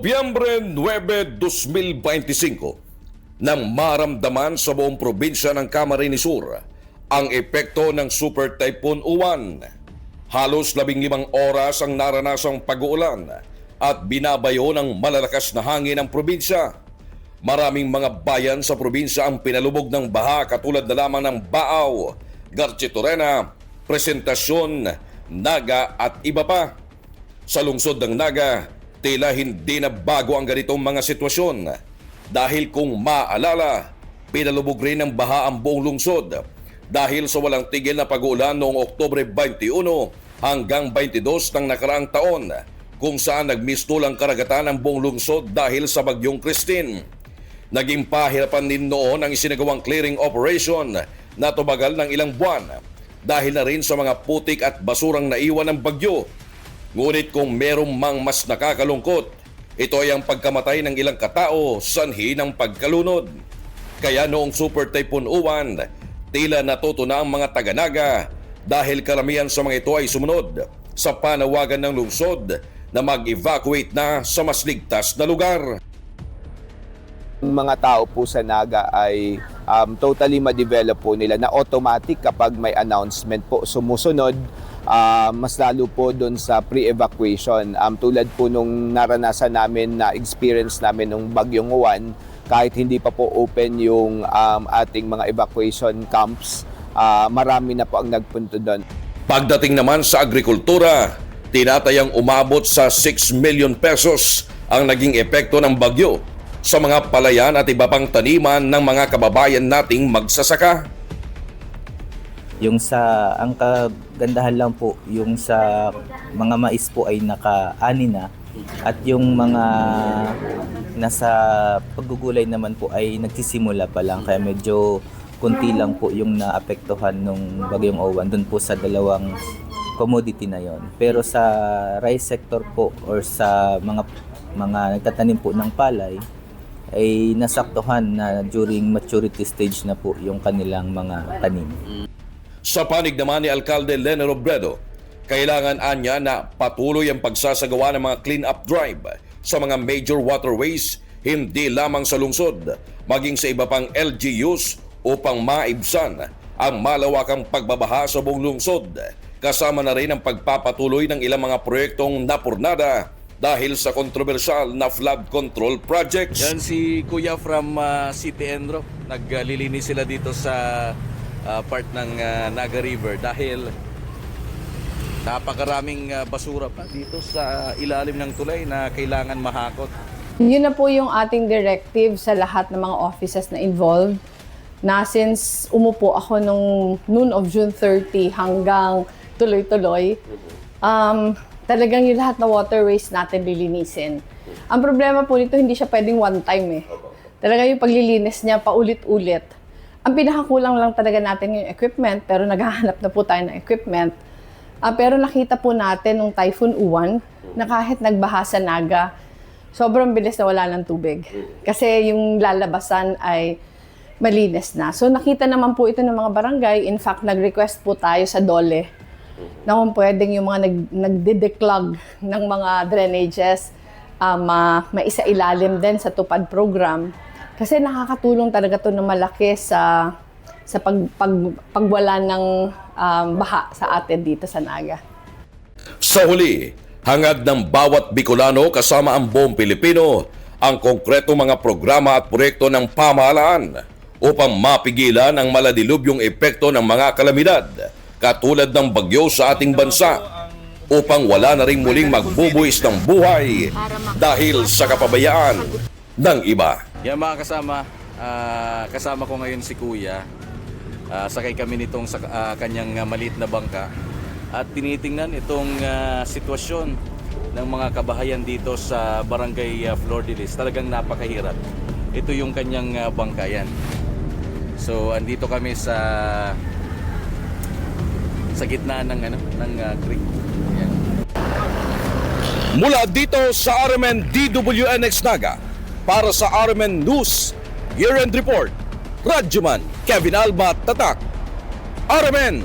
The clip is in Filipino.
Nobyembre 9, 2025, nang maramdaman sa buong probinsya ng Camarines Sur ang epekto ng Super Typhoon Uwan. Halos 15 oras ang naranasang pag-uulan at binabayo ng malalakas na hangin ang probinsya. Maraming mga bayan sa probinsya ang pinalubog ng baha katulad na lamang ng Baaw, Garchitorena, Presentacion, Naga at iba pa. Sa lungsod ng Naga, tila hindi na bago ang ganitong mga sitwasyon dahil kung maalala, pinalubog rin ng baha ang buong lungsod dahil sa walang tigil na pag-uulan noong Oktubre 21 hanggang 22 ng nakaraang taon kung saan nagmistol ang karagatan ng buong lungsod dahil sa bagyong Christine. Naging pahirapan din noon ang isinagawang clearing operation na tumagal ng ilang buwan dahil na rin sa mga putik at basurang naiwan ng bagyo. Ngunit kung merong mang mas nakakalungkot, ito ay ang pagkamatay ng ilang katao sanhi ng pagkalunod. Kaya noong Super Typhoon Uwan, tila natuto na ang mga taga-Naga dahil karamihan sa mga ito ay sumunod sa panawagan ng lungsod na mag-evacuate na sa mas ligtas na lugar. Mga tao po sa Naga ay totally ma-develop po nila na automatic kapag may announcement po sumusunod. Mas lalo po doon sa pre-evacuation. Tulad po nung naranasan namin na experience namin nung bagyong Uwan, kahit hindi pa po open yung ating mga evacuation camps, marami na po ang nagpunto doon. Pagdating naman sa agrikultura, tinatayang umabot sa 6 million pesos ang naging epekto ng bagyo sa mga palayan at iba pang taniman ng mga kababayan nating magsasaka. Yung sa, ang kagandahan lang po, yung sa mga mais po ay naka-ani na at yung mga nasa paggugulay naman po ay nagsisimula pa lang kaya medyo kunti lang po yung naapektuhan nung bagyong Uwan dun po sa dalawang commodity na yon. Pero sa rice sector po or sa mga nagtatanim po ng palay ay nasaktuhan na during maturity stage na po yung kanilang mga tanim. Sa panig naman ni Alcalde Lene Robredo, kailangan anya na patuloy ang pagsasagawa ng mga clean-up drive sa mga major waterways hindi lamang sa lungsod, maging sa iba pang LGUs upang maibsan ang malawakang pagbabaha sa buong lungsod. Kasama na rin ang pagpapatuloy ng ilang mga proyektong napurnada dahil sa kontrobersyal na flood control projects. Yan si Kuya from City Enro. Naglilinis sila dito sa part ng Naga River dahil napakaraming basura pa dito sa ilalim ng tulay na kailangan mahakot. Yun na po yung ating directive sa lahat ng mga offices na involved na since umupo ako nung noon of June 30 hanggang tuloy-tuloy, talagang yung lahat na waterways natin lilinisin. Ang problema po nito, hindi siya pwedeng one time Talaga yung paglilinis niya paulit-ulit. Ang pinakakulang lang talaga natin yung equipment, pero naghahanap na po tayo ng equipment. Pero nakita po natin nung Typhoon Uwan na kahit nagbaha sa Naga, sobrang bilis na wala ng tubig. Kasi yung lalabasan ay malinis na. So nakita naman po ito ng mga barangay. In fact, nag-request po tayo sa DOLE na kung pwedeng yung mga nagde-declog ng mga drainages, maisa-ilalim din sa tupad program. Kasi nakakatulong talaga ito na malaki sa pagwala ng baha sa atin dito sa Naga. Sa huli, hangad ng bawat Bicolano kasama ang buong Pilipino ang konkretong mga programa at proyekto ng pamahalaan upang mapigilan ang maladilubyong epekto ng mga kalamidad katulad ng bagyo sa ating bansa upang wala na ring muling magbubuwis ng buhay dahil sa kapabayaan ng iba. Yan mga kasama ko ngayon si Kuya. Sakay kami nitong kanyang maliit na bangka at tinitingnan itong sitwasyon ng mga kabahayan dito sa Barangay Flordelis. Talagang napakahirap. Ito yung kanyang bangka yan. So andito kami sa gitna ng creek. Yan. Mula dito sa RMN DWNX Naga, para sa RMN News Year-End Report, Radyoman Kevin Alba Tatak, RMN